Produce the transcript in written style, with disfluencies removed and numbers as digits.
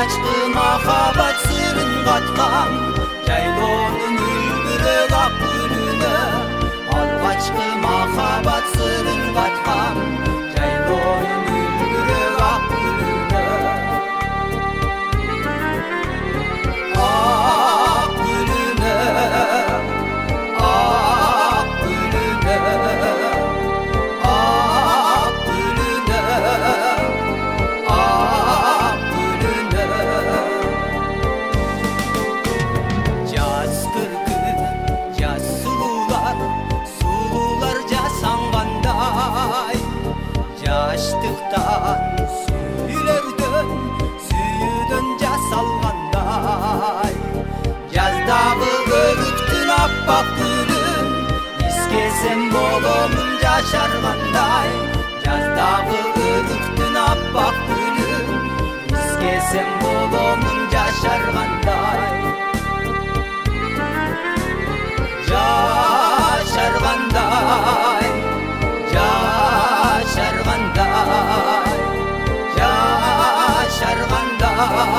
алгачкы махабат сырын каткан жайлоонун үлбүрөк ак гүлүнө алгачкы махабат сырын каткан жайлоонун үлбүрөк ак гүлүнө ак гүлүнө ак гүлүнө ак гүлүнө ак гүлүнө жаз кыргын жаз сулуулар жасангандай жаштыктан сүйүүдөн жасалгандай жаздагы өрүктүн аппак гүлүн искесем боломун жашаргандай жаздагы өрүктүн аппак гүлүн искесем боломун жашаргандай жашаргандай жашаргандай жашаргандай